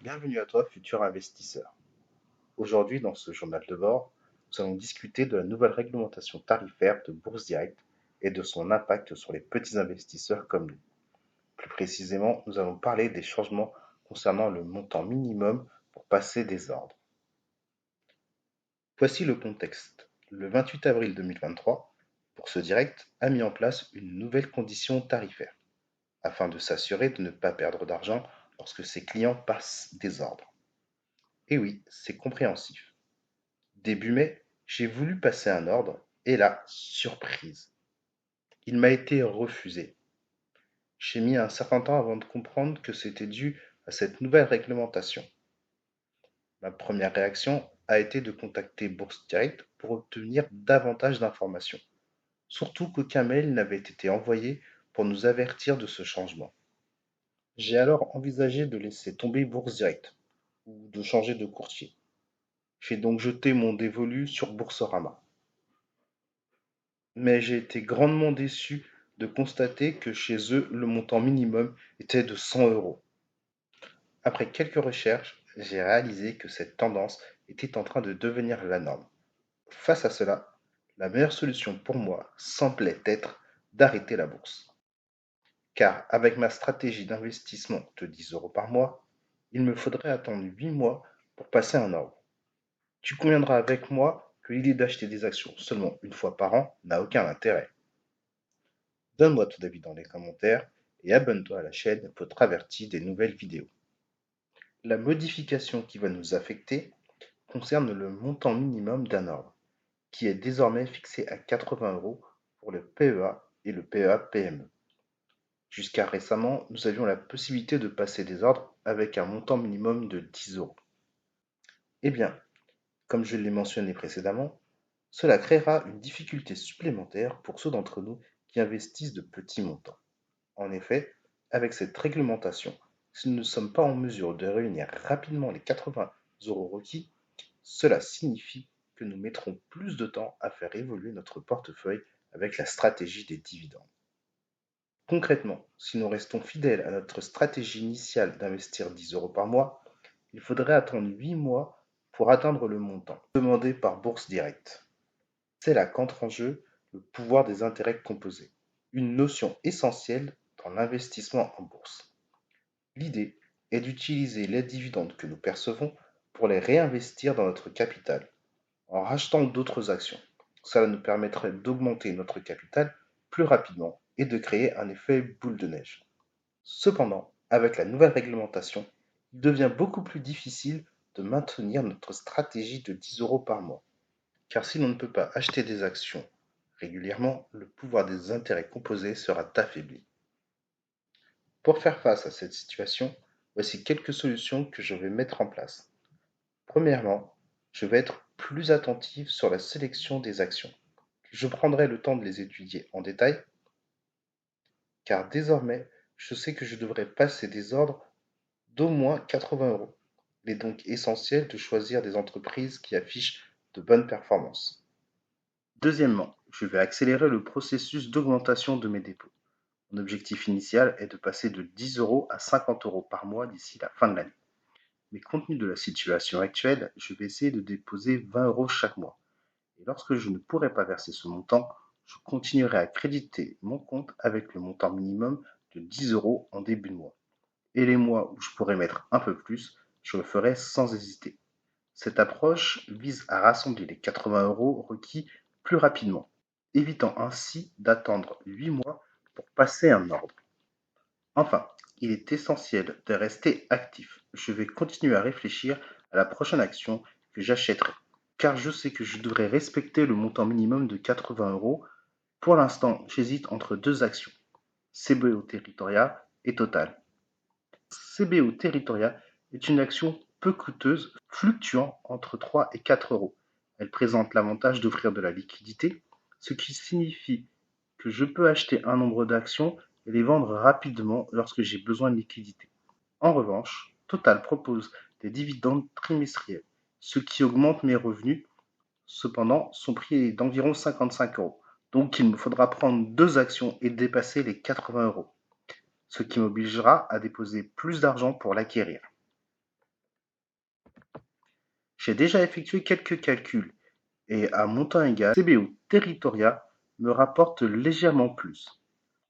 Bienvenue à toi, futur investisseur. Aujourd'hui, dans ce journal de bord, nous allons discuter de la nouvelle réglementation tarifaire de Bourse Direct et de son impact sur les petits investisseurs comme nous. Plus précisément, nous allons parler des changements concernant le montant minimum pour passer des ordres. Voici le contexte. Le 28 avril 2023, Bourse Direct a mis en place une nouvelle condition tarifaire afin de s'assurer de ne pas perdre d'argent lorsque ses clients passent des ordres. Et oui, c'est compréhensif. Début mai, j'ai voulu passer un ordre et là, surprise, il m'a été refusé. J'ai mis un certain temps avant de comprendre que c'était dû à cette nouvelle réglementation. Ma première réaction a été de contacter Bourse Direct pour obtenir davantage d'informations, surtout qu'aucun mail n'avait été envoyé pour nous avertir de ce changement. J'ai alors envisagé de laisser tomber Bourse Direct ou de changer de courtier. J'ai donc jeté mon dévolu sur Boursorama. Mais j'ai été grandement déçu de constater que chez eux, le montant minimum était de 100 euros. Après quelques recherches, j'ai réalisé que cette tendance était en train de devenir la norme. Face à cela, la meilleure solution pour moi semblait être d'arrêter la bourse. Car avec ma stratégie d'investissement de 10 euros par mois, il me faudrait attendre 8 mois pour passer un ordre. Tu conviendras avec moi que l'idée d'acheter des actions seulement une fois par an n'a aucun intérêt. Donne-moi ton avis dans les commentaires et abonne-toi à la chaîne pour être averti des nouvelles vidéos. La modification qui va nous affecter concerne le montant minimum d'un ordre, qui est désormais fixé à 80 euros pour le PEA et le PEA-PME. Jusqu'à récemment, nous avions la possibilité de passer des ordres avec un montant minimum de 10 euros. Eh bien, comme je l'ai mentionné précédemment, cela créera une difficulté supplémentaire pour ceux d'entre nous qui investissent de petits montants. En effet, avec cette réglementation, si nous ne sommes pas en mesure de réunir rapidement les 80 euros requis, cela signifie que nous mettrons plus de temps à faire évoluer notre portefeuille avec la stratégie des dividendes. Concrètement, si nous restons fidèles à notre stratégie initiale d'investir 10 euros par mois, il faudrait attendre 8 mois pour atteindre le montant demandé par Bourse Direct. C'est là qu'entre en jeu le pouvoir des intérêts composés, une notion essentielle dans l'investissement en bourse. L'idée est d'utiliser les dividendes que nous percevons pour les réinvestir dans notre capital, en rachetant d'autres actions. Cela nous permettrait d'augmenter notre capital plus rapidement et de créer un effet boule de neige. Cependant, avec la nouvelle réglementation, il devient beaucoup plus difficile de maintenir notre stratégie de 10 euros par mois. Car si l'on ne peut pas acheter des actions régulièrement, le pouvoir des intérêts composés sera affaibli. Pour faire face à cette situation, voici quelques solutions que je vais mettre en place. Premièrement, je vais être plus attentif sur la sélection des actions. Je prendrai le temps de les étudier en détail, car désormais, je sais que je devrais passer des ordres d'au moins 80 euros. Il est donc essentiel de choisir des entreprises qui affichent de bonnes performances. Deuxièmement, je vais accélérer le processus d'augmentation de mes dépôts. Mon objectif initial est de passer de 10 euros à 50 euros par mois d'ici la fin de l'année. Mais compte tenu de la situation actuelle, je vais essayer de déposer 20 euros chaque mois. Et lorsque je ne pourrai pas verser ce montant, je continuerai à créditer mon compte avec le montant minimum de 10 euros en début de mois. Et les mois où je pourrai mettre un peu plus, je le ferai sans hésiter. Cette approche vise à rassembler les 80 euros requis plus rapidement, évitant ainsi d'attendre 8 mois pour passer un ordre. Enfin, il est essentiel de rester actif. Je vais continuer à réfléchir à la prochaine action que j'achèterai, car je sais que je devrais respecter le montant minimum de 80 euros. Pour l'instant, j'hésite entre deux actions, CBO Territoria et Total. CBO Territoria est une action peu coûteuse, fluctuant entre 3 et 4 euros. Elle présente l'avantage d'offrir de la liquidité, ce qui signifie que je peux acheter un nombre d'actions et les vendre rapidement lorsque j'ai besoin de liquidité. En revanche, Total propose des dividendes trimestriels, ce qui augmente mes revenus. Cependant, son prix est d'environ 55 euros. Donc il me faudra prendre deux actions et dépasser les 80 euros, ce qui m'obligera à déposer plus d'argent pour l'acquérir. J'ai déjà effectué quelques calculs et à montant égal, CBO Territoria me rapporte légèrement plus.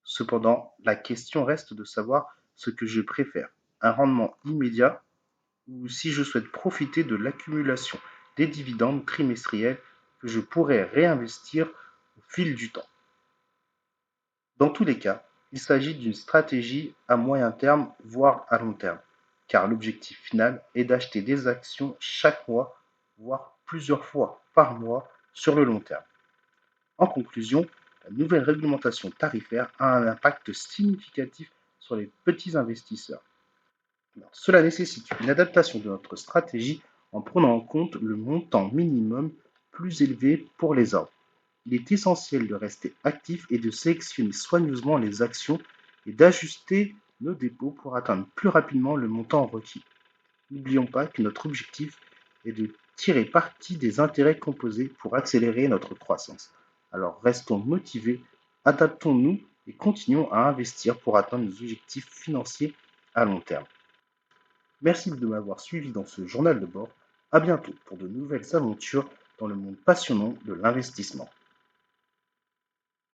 Cependant, la question reste de savoir ce que je préfère, un rendement immédiat ou si je souhaite profiter de l'accumulation des dividendes trimestriels que je pourrais réinvestir au fil du temps. Dans tous les cas, il s'agit d'une stratégie à moyen terme, voire à long terme, car l'objectif final est d'acheter des actions chaque mois, voire plusieurs fois par mois sur le long terme. En conclusion, la nouvelle réglementation tarifaire a un impact significatif sur les petits investisseurs. Alors, cela nécessite une adaptation de notre stratégie en prenant en compte le montant minimum plus élevé pour les ordres. Il est essentiel de rester actif et de sélectionner soigneusement les actions et d'ajuster nos dépôts pour atteindre plus rapidement le montant requis. N'oublions pas que notre objectif est de tirer parti des intérêts composés pour accélérer notre croissance. Alors restons motivés, adaptons-nous et continuons à investir pour atteindre nos objectifs financiers à long terme. Merci de m'avoir suivi dans ce journal de bord. À bientôt pour de nouvelles aventures dans le monde passionnant de l'investissement.